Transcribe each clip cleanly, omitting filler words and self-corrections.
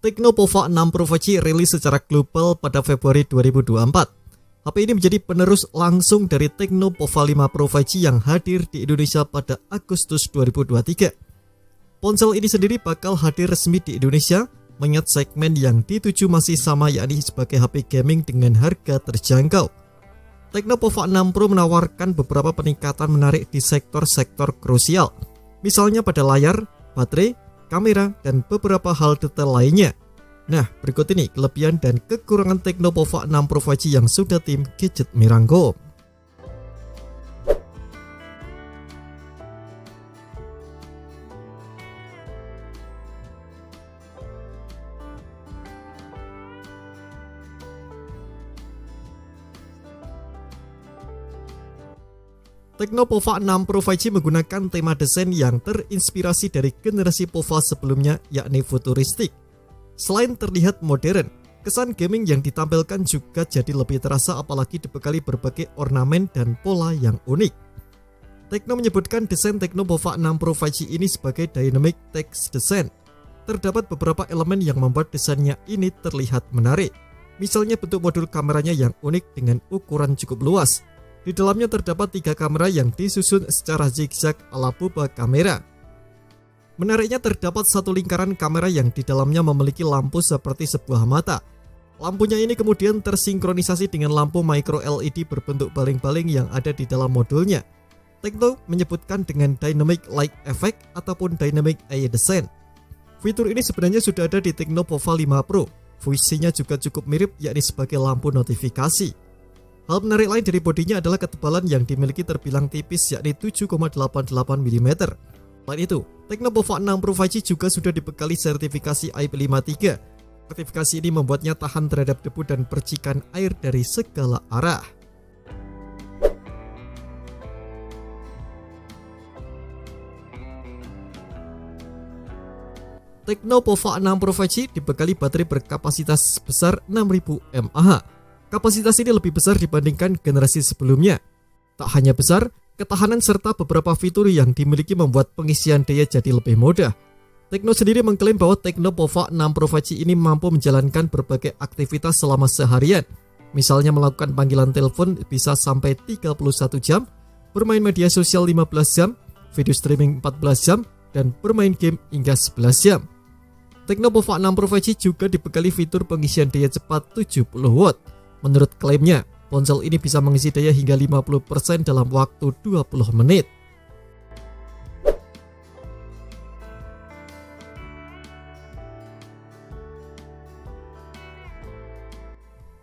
Tecno Pova 6 Pro 5G rilis secara global pada Februari 2024. HP ini menjadi penerus langsung dari Tecno Pova 5 Pro 5G yang hadir di Indonesia pada Agustus 2023. Ponsel ini sendiri bakal hadir resmi di Indonesia, mengingat segmen yang dituju masih sama, yakni sebagai HP gaming dengan harga terjangkau. Tecno Pova 6 Pro menawarkan beberapa peningkatan menarik di sektor-sektor krusial, misalnya pada layar, baterai, kamera, dan beberapa hal detail lainnya. Nah, berikut ini kelebihan dan kekurangan Tecno Pova 6 Pro 5G yang sudah tim Gadget merangkum. Tecno Pova 6 Pro 5G menggunakan tema desain yang terinspirasi dari generasi Pova sebelumnya, yakni futuristik. Selain terlihat modern, kesan gaming yang ditampilkan juga jadi lebih terasa, apalagi dibekali berbagai ornamen dan pola yang unik. Tecno menyebutkan desain Tecno Pova 6 Pro 5G ini sebagai dynamic text design. Terdapat beberapa elemen yang membuat desainnya ini terlihat menarik. Misalnya bentuk modul kameranya yang unik dengan ukuran cukup luas. Di dalamnya terdapat 3 kamera yang disusun secara zigzag ala buba kamera. Menariknya terdapat satu lingkaran kamera yang di dalamnya memiliki lampu seperti sebuah mata. Lampunya ini kemudian tersinkronisasi dengan lampu micro LED berbentuk baling-baling yang ada di dalam modulnya. Tecno menyebutkan dengan dynamic light effect ataupun dynamic eye design. Fitur ini sebenarnya sudah ada di Tecno Pova 5 Pro. Fungsinya juga cukup mirip, yakni sebagai lampu notifikasi. Hal menarik lain dari bodinya adalah ketebalan yang dimiliki terbilang tipis, yakni 7,88 mm. Selain itu, Tecno Pova 6 Pro 5G juga sudah dibekali sertifikasi IP53. Sertifikasi ini membuatnya tahan terhadap debu dan percikan air dari segala arah. Tecno Pova 6 Pro 5G dibekali baterai berkapasitas sebesar 6000 mAh. Kapasitas ini lebih besar dibandingkan generasi sebelumnya. Tak hanya besar, ketahanan serta beberapa fitur yang dimiliki membuat pengisian daya jadi lebih mudah. Tecno sendiri mengklaim bahwa Tecno Pova 6 Pro 5G ini mampu menjalankan berbagai aktivitas selama seharian. Misalnya melakukan panggilan telepon bisa sampai 31 jam, bermain media sosial 15 jam, video streaming 14 jam, dan bermain game hingga 11 jam. Tecno Pova 6 Pro 5G juga dibekali fitur pengisian daya cepat 70 watt. Menurut klaimnya, ponsel ini bisa mengisi daya hingga 50% dalam waktu 20 menit.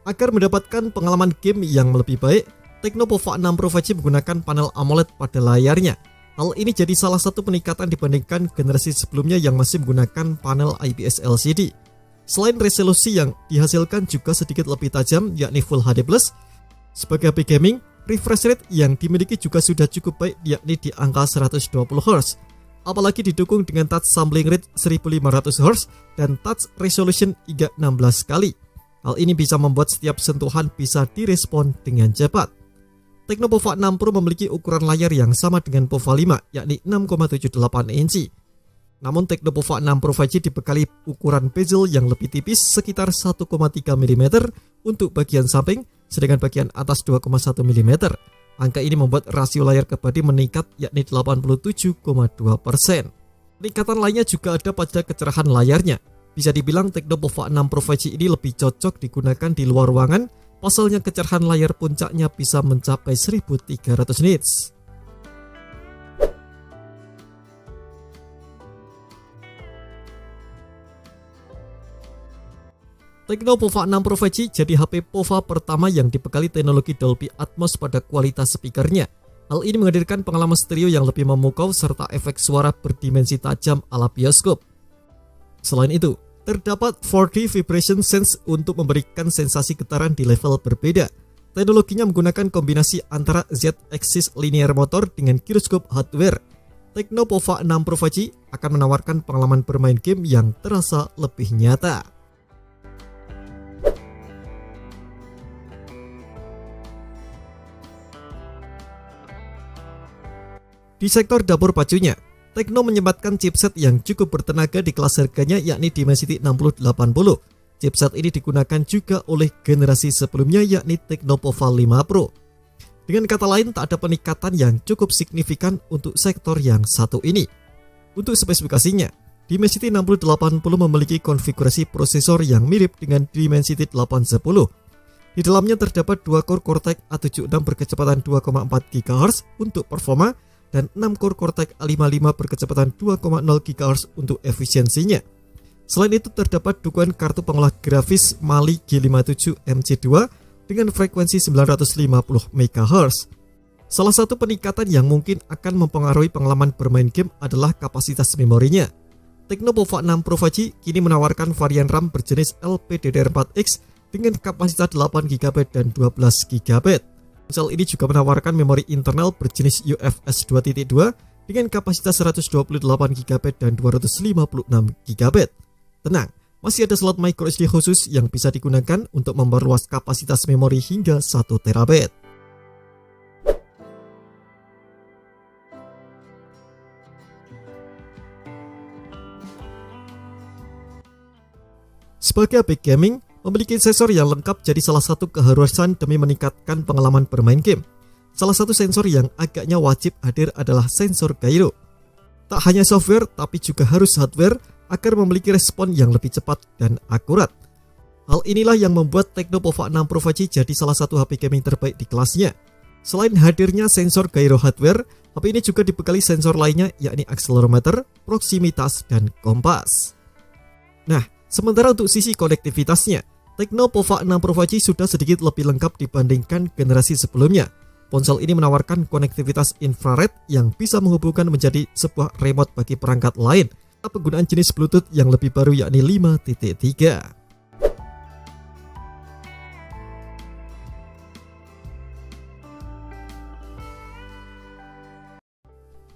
Agar mendapatkan pengalaman game yang lebih baik, Tecno Pova 6 Pro 5G menggunakan panel AMOLED pada layarnya. Hal ini jadi salah satu peningkatan dibandingkan generasi sebelumnya yang masih menggunakan panel IPS LCD. Selain resolusi yang dihasilkan juga sedikit lebih tajam, yakni Full HD+, sebagai HP gaming, refresh rate yang dimiliki juga sudah cukup baik, yakni di angka 120Hz. Apalagi didukung dengan touch sampling rate 1500Hz dan touch resolution hingga 16 kali. Hal ini bisa membuat setiap sentuhan bisa direspon dengan cepat. Tecno Pova 6 Pro memiliki ukuran layar yang sama dengan Pova 5, yakni 6,78 inci. Namun Tecno Pova 6 Pro 5G dibekali ukuran bezel yang lebih tipis sekitar 1,3 mm untuk bagian samping, sedangkan bagian atas 2,1 mm. Angka ini membuat rasio layar ke bodi meningkat, yakni 87,2%. Peningkatan lainnya juga ada pada kecerahan layarnya. Bisa dibilang Tecno Pova 6 Pro 5G ini lebih cocok digunakan di luar ruangan, pasalnya kecerahan layar puncaknya bisa mencapai 1300 nits. Tecno Pova 6 Pro 5G jadi HP Pova pertama yang dibekali teknologi Dolby Atmos pada kualitas speakernya. Hal ini menghadirkan pengalaman stereo yang lebih memukau serta efek suara berdimensi tajam ala bioskop. Selain itu, terdapat 4D Vibration Sense untuk memberikan sensasi getaran di level berbeda. Teknologinya menggunakan kombinasi antara Z-axis linear motor dengan gyroscope hardware. Tecno Pova 6 Pro 5G akan menawarkan pengalaman bermain game yang terasa lebih nyata. Di sektor dapur pacunya, Tecno menyempatkan chipset yang cukup bertenaga di kelas harganya yakni Dimensity 6080. Chipset ini digunakan juga oleh generasi sebelumnya yakni Tecno Pova 5 Pro. Dengan kata lain, tak ada peningkatan yang cukup signifikan untuk sektor yang satu ini. Untuk spesifikasinya, Dimensity 6080 memiliki konfigurasi prosesor yang mirip dengan Dimensity 810. Di dalamnya terdapat 2 core Cortex A76 berkecepatan 2,4 GHz untuk performa dan 6 core Cortex A55 berkecepatan 2,0 GHz untuk efisiensinya. Selain itu terdapat dukungan kartu pengolah grafis Mali G57 MC2 dengan frekuensi 950 MHz. Salah satu peningkatan yang mungkin akan mempengaruhi pengalaman bermain game adalah kapasitas memorinya. Tecno Pova 6 Pro 5G kini menawarkan varian RAM berjenis LPDDR4X dengan kapasitas 8GB dan 12GB. Ponsel ini juga menawarkan memori internal berjenis UFS 2.2 dengan kapasitas 128GB dan 256GB. Tenang, masih ada slot microSD khusus yang bisa digunakan untuk memperluas kapasitas memori hingga 1TB. Sebagai HP gaming, memiliki sensor yang lengkap jadi salah satu keharusan demi meningkatkan pengalaman bermain game. Salah satu sensor yang agaknya wajib hadir adalah sensor gyro. Tak hanya software, tapi juga harus hardware agar memiliki respon yang lebih cepat dan akurat. Hal inilah yang membuat Tecno Pova 6 Pro 5G jadi salah satu HP gaming terbaik di kelasnya. Selain hadirnya sensor gyro hardware, HP ini juga dibekali sensor lainnya yakni akselerometer, proximitas, dan kompas. Nah, sementara untuk sisi konektivitasnya, Tecno Pova 6 Pro 5G sudah sedikit lebih lengkap dibandingkan generasi sebelumnya. Ponsel ini menawarkan konektivitas infrared yang bisa menghubungkan menjadi sebuah remote bagi perangkat lain. Penggunaan jenis Bluetooth yang lebih baru yakni 5.3.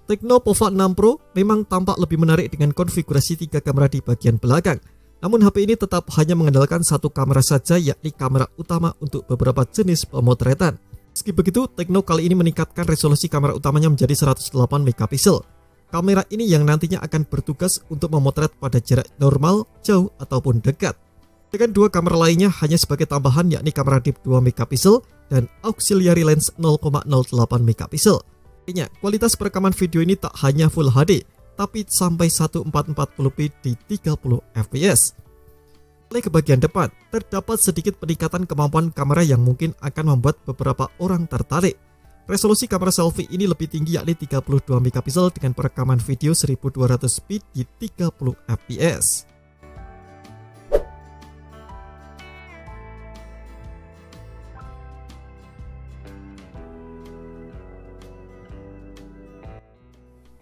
Tecno Pova 6 Pro memang tampak lebih menarik dengan konfigurasi 3 kamera di bagian belakang. Namun HP ini tetap hanya mengandalkan satu kamera saja yakni kamera utama untuk beberapa jenis pemotretan. Meski begitu, Tecno kali ini meningkatkan resolusi kamera utamanya menjadi 108 megapiksel. Kamera ini yang nantinya akan bertugas untuk memotret pada jarak normal, jauh, ataupun dekat. Dengan 2 kamera lainnya hanya sebagai tambahan yakni kamera dip 2 megapiksel dan auxiliary lens 0,08 megapiksel. Artinya, kualitas perekaman video ini tak hanya Full HD, tapi sampai 1440p di 30 fps. Oleh ke bagian depan, terdapat sedikit peningkatan kemampuan kamera yang mungkin akan membuat beberapa orang tertarik. Resolusi kamera selfie ini lebih tinggi yakni 32 megapiksel dengan perekaman video 1200p di 30 fps.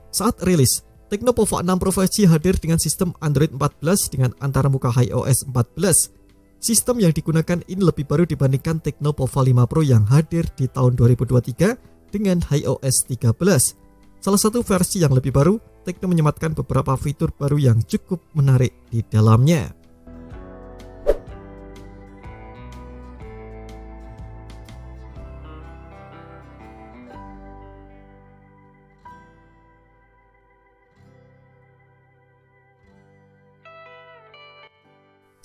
Saat rilis, Tecno Pova 6 Pro 5G hadir dengan sistem Android 14 dengan antarmuka iOS 14. Sistem yang digunakan ini lebih baru dibandingkan Tecno Pova 5 Pro yang hadir di tahun 2023 dengan iOS 13. Salah satu versi yang lebih baru, Tecno menyematkan beberapa fitur baru yang cukup menarik di dalamnya.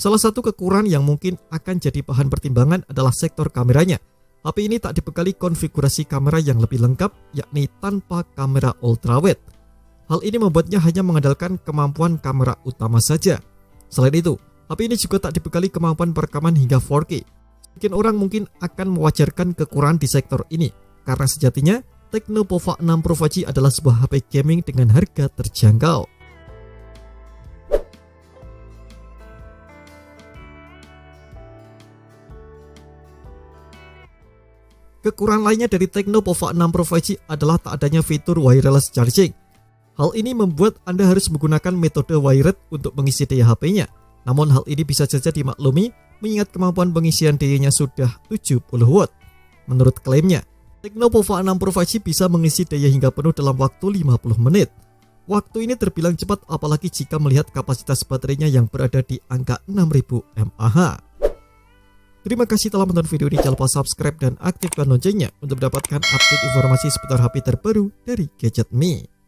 Salah satu kekurangan yang mungkin akan jadi bahan pertimbangan adalah sektor kameranya. HP ini tak dibekali konfigurasi kamera yang lebih lengkap, yakni tanpa kamera ultrawide. Hal ini membuatnya hanya mengandalkan kemampuan kamera utama saja. Selain itu, HP ini juga tak dibekali kemampuan perekaman hingga 4K. Mungkin orang mungkin akan mewajarkan kekurangan di sektor ini, karena sejatinya Tecno Pova 6 Pro 5G adalah sebuah HP gaming dengan harga terjangkau. Kekurangan lainnya dari Tecno Pova 6 Pro 5G adalah tak adanya fitur wireless charging. Hal ini membuat Anda harus menggunakan metode wired untuk mengisi daya HP-nya. Namun hal ini bisa saja dimaklumi mengingat kemampuan pengisian dayanya sudah 70 watt. Menurut klaimnya, Tecno Pova 6 Pro 5G bisa mengisi daya hingga penuh dalam waktu 50 menit. Waktu ini terbilang cepat apalagi jika melihat kapasitas baterainya yang berada di angka 6000 mAh. Terima kasih telah menonton video ini, jangan lupa subscribe dan aktifkan loncengnya untuk mendapatkan update informasi seputar HP terbaru dari Gadget Me.